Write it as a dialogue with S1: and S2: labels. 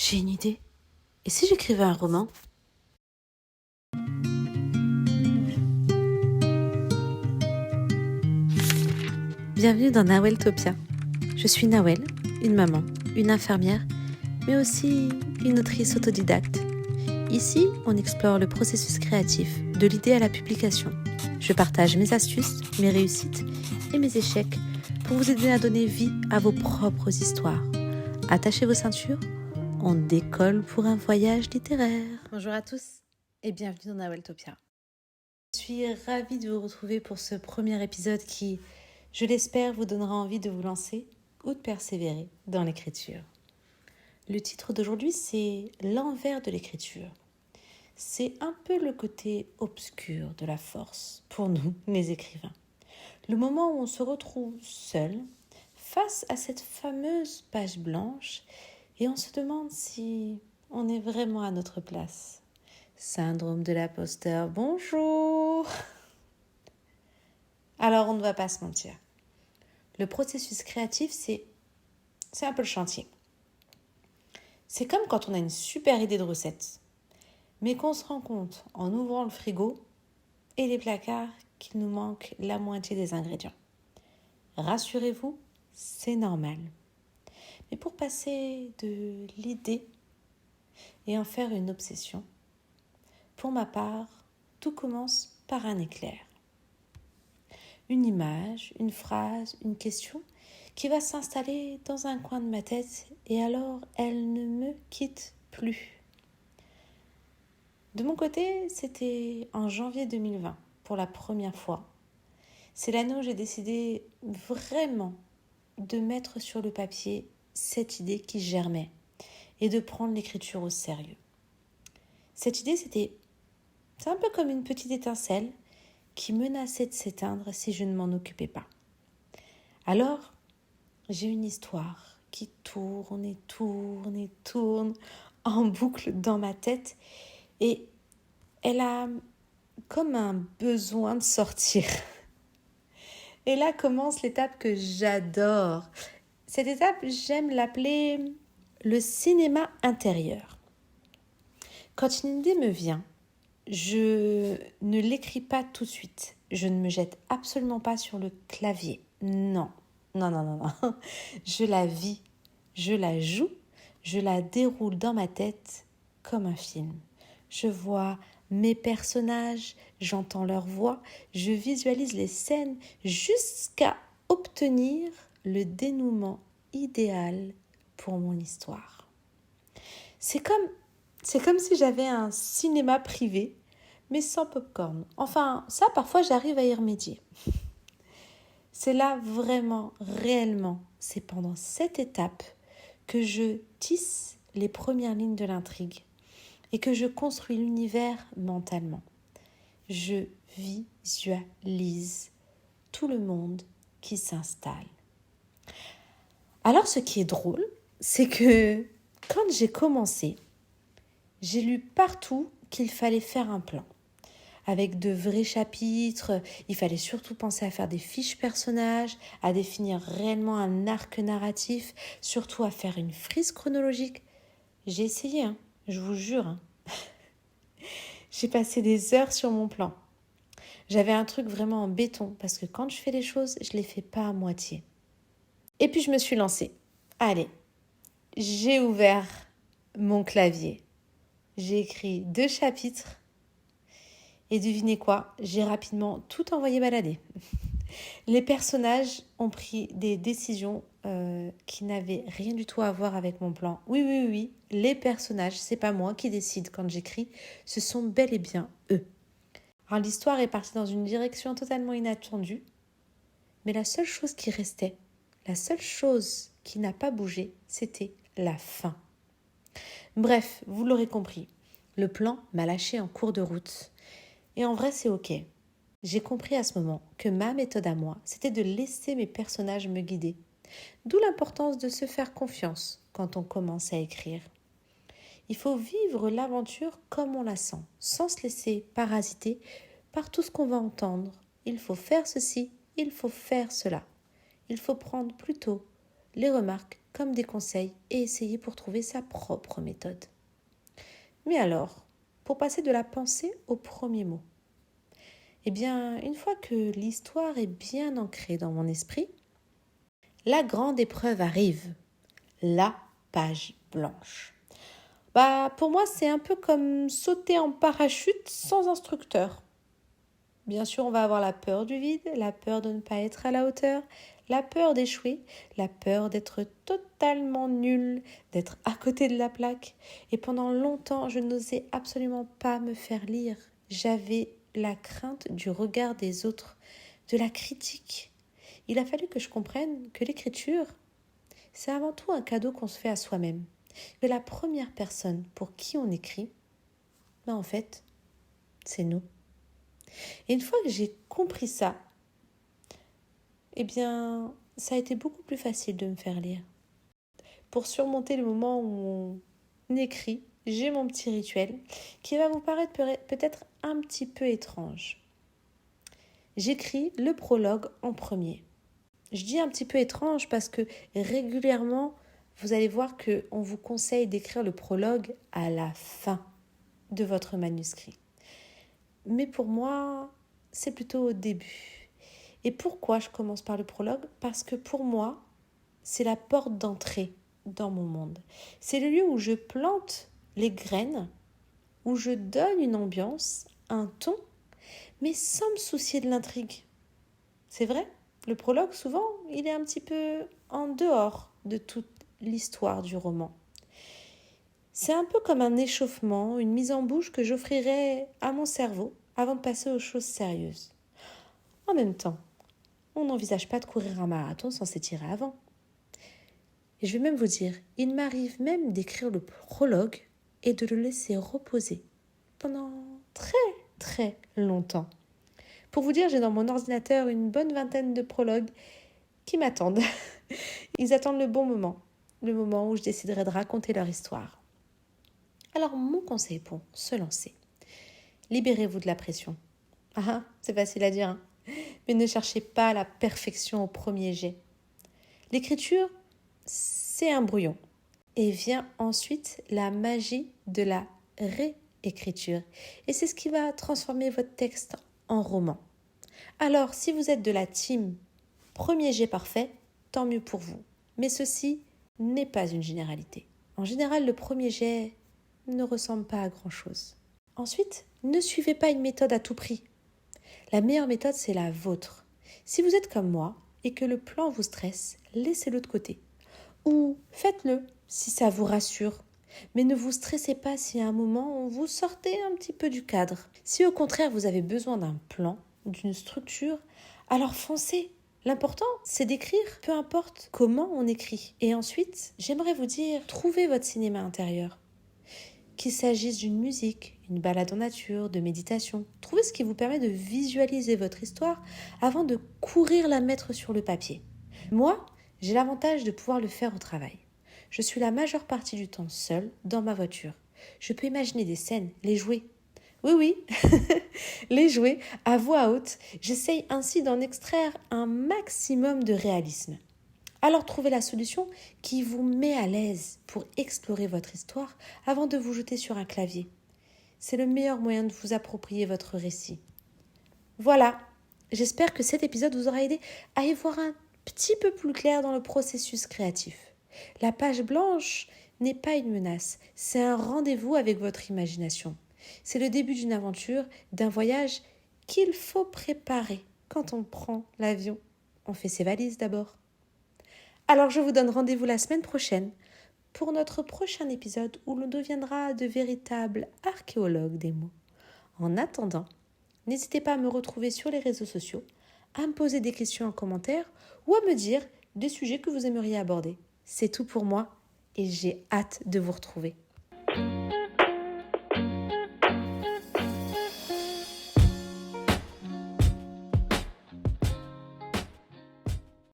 S1: J'ai une idée. Et si j'écrivais un roman ? Bienvenue dans Naweltopia. Je suis Nawel, une maman, une infirmière, mais aussi une autrice autodidacte. Ici, on explore le processus créatif, de l'idée à la publication. Je partage mes astuces, mes réussites et mes échecs pour vous aider à donner vie à vos propres histoires. Attachez vos ceintures, on décolle pour un voyage littéraire. Bonjour à tous et bienvenue dans Naweltopia. Je suis ravie de vous retrouver pour ce premier épisode qui, je l'espère, vous donnera envie de vous lancer ou de persévérer dans l'écriture. Le titre d'aujourd'hui, c'est « L'envers de l'écriture ». C'est un peu le côté obscur de la force pour nous, les écrivains. Le moment où on se retrouve seul face à cette fameuse page blanche et on se demande si on est vraiment à notre place. Syndrome de l'imposteur, bonjour! Alors, on ne va pas se mentir. Le processus créatif, c'est un peu le chantier. C'est comme quand on a une super idée de recette, mais qu'on se rend compte en ouvrant le frigo et les placards qu'il nous manque la moitié des ingrédients. Rassurez-vous, c'est normal. Mais pour passer de l'idée et en faire une obsession, pour ma part, tout commence par un éclair. Une image, une phrase, une question qui va s'installer dans un coin de ma tête et alors elle ne me quitte plus. De mon côté, c'était en janvier 2020, pour la première fois. C'est l'année où j'ai décidé vraiment de mettre sur le papier cette idée qui germait et de prendre l'écriture au sérieux. Cette idée, c'est un peu comme une petite étincelle qui menaçait de s'éteindre si je ne m'en occupais pas. Alors, j'ai une histoire qui tourne et tourne et tourne en boucle dans ma tête et elle a comme un besoin de sortir. Et là commence l'étape que j'adore. Cette étape, j'aime l'appeler le cinéma intérieur. Quand une idée me vient, je ne l'écris pas tout de suite. Je ne me jette absolument pas sur le clavier. Non. Je la vis, je la joue, je la déroule dans ma tête comme un film. Je vois mes personnages, j'entends leur voix, je visualise les scènes jusqu'à obtenir le dénouement idéal pour mon histoire. C'est comme si j'avais un cinéma privé, mais sans popcorn. Enfin, ça, parfois, j'arrive à y remédier. C'est là vraiment, réellement, c'est pendant cette étape que je tisse les premières lignes de l'intrigue et que je construis l'univers mentalement. Je visualise tout le monde qui s'installe. Alors, ce qui est drôle, c'est que quand j'ai commencé, j'ai lu partout qu'il fallait faire un plan. Avec de vrais chapitres, il fallait surtout penser à faire des fiches personnages, à définir réellement un arc narratif, surtout à faire une frise chronologique. J'ai essayé, je vous jure. J'ai passé des heures sur mon plan. J'avais un truc vraiment en béton, parce que quand je fais les choses, je ne les fais pas à moitié. Et puis je me suis lancée. Allez, j'ai ouvert mon clavier. J'ai écrit 2 chapitres. Et devinez quoi, j'ai rapidement tout envoyé balader. Les personnages ont pris des décisions qui n'avaient rien du tout à voir avec mon plan. Oui, les personnages, c'est pas moi qui décide quand j'écris, ce sont bel et bien eux. Alors l'histoire est partie dans une direction totalement inattendue, mais la seule chose qui restait, la seule chose qui n'a pas bougé, c'était la fin. Bref, vous l'aurez compris, le plan m'a lâché en cours de route. Et en vrai, c'est ok. J'ai compris à ce moment que ma méthode à moi, c'était de laisser mes personnages me guider. D'où l'importance de se faire confiance quand on commence à écrire. Il faut vivre l'aventure comme on la sent, sans se laisser parasiter par tout ce qu'on va entendre. Il faut faire ceci, il faut faire cela. Il faut prendre plutôt les remarques comme des conseils et essayer pour trouver sa propre méthode. Mais alors, pour passer de la pensée au premier mot, eh bien, une fois que l'histoire est bien ancrée dans mon esprit, la grande épreuve arrive, la page blanche. Pour moi, c'est un peu comme sauter en parachute sans instructeur. Bien sûr, on va avoir la peur du vide, la peur de ne pas être à la hauteur, la peur d'échouer, la peur d'être totalement nul, d'être à côté de la plaque. Et pendant longtemps, je n'osais absolument pas me faire lire. J'avais la crainte du regard des autres, de la critique. Il a fallu que je comprenne que l'écriture, c'est avant tout un cadeau qu'on se fait à soi-même. Que la première personne pour qui on écrit, en fait, c'est nous. Et une fois que j'ai compris ça, eh bien, ça a été beaucoup plus facile de me faire lire. Pour surmonter le moment où on écrit, j'ai mon petit rituel qui va vous paraître peut-être un petit peu étrange. J'écris le prologue en premier. Je dis un petit peu étrange parce que régulièrement, vous allez voir qu'on vous conseille d'écrire le prologue à la fin de votre manuscrit. Mais pour moi, c'est plutôt au début. Et pourquoi je commence par le prologue ? Parce que pour moi, c'est la porte d'entrée dans mon monde. C'est le lieu où je plante les graines, où je donne une ambiance, un ton, mais sans me soucier de l'intrigue. C'est vrai, le prologue, souvent, il est un petit peu en dehors de toute l'histoire du roman. C'est un peu comme un échauffement, une mise en bouche que j'offrirais à mon cerveau avant de passer aux choses sérieuses. En même temps, on n'envisage pas de courir un marathon sans s'étirer avant. Et je vais même vous dire, il m'arrive même d'écrire le prologue et de le laisser reposer pendant très longtemps. Pour vous dire, j'ai dans mon ordinateur une bonne vingtaine de prologues qui m'attendent. Ils attendent le bon moment, le moment où je déciderai de raconter leur histoire. Alors, mon conseil pour se lancer, libérez-vous de la pression. C'est facile à dire, hein, mais ne cherchez pas la perfection au premier jet. L'écriture, c'est un brouillon. Et vient ensuite la magie de la réécriture. Et c'est ce qui va transformer votre texte en roman. Alors, si vous êtes de la team premier jet parfait, tant mieux pour vous. Mais ceci n'est pas une généralité. En général, le premier jet ne ressemble pas à grand-chose. Ensuite, ne suivez pas une méthode à tout prix. La meilleure méthode, c'est la vôtre. Si vous êtes comme moi et que le plan vous stresse, laissez-le de côté. Ou faites-le si ça vous rassure. Mais ne vous stressez pas si à un moment vous sortez un petit peu du cadre. Si au contraire vous avez besoin d'un plan, d'une structure, alors foncez. L'important, c'est d'écrire, peu importe comment on écrit. Et ensuite, j'aimerais vous dire, trouvez votre cinéma intérieur. Qu'il s'agisse d'une musique, une balade en nature, de méditation. Trouvez ce qui vous permet de visualiser votre histoire avant de courir la mettre sur le papier. Moi, j'ai l'avantage de pouvoir le faire au travail. Je suis la majeure partie du temps seule dans ma voiture. Je peux imaginer des scènes, les jouer. Oui, les jouer à voix haute. J'essaye ainsi d'en extraire un maximum de réalisme. Alors trouvez la solution qui vous met à l'aise pour explorer votre histoire avant de vous jeter sur un clavier. C'est le meilleur moyen de vous approprier votre récit. Voilà, j'espère que cet épisode vous aura aidé à y voir un petit peu plus clair dans le processus créatif. La page blanche n'est pas une menace, c'est un rendez-vous avec votre imagination. C'est le début d'une aventure, d'un voyage qu'il faut préparer quand on prend l'avion. On fait ses valises d'abord. Alors je vous donne rendez-vous la semaine prochaine pour notre prochain épisode où l'on deviendra de véritables archéologues des mots. En attendant, n'hésitez pas à me retrouver sur les réseaux sociaux, à me poser des questions en commentaire ou à me dire des sujets que vous aimeriez aborder. C'est tout pour moi et j'ai hâte de vous retrouver.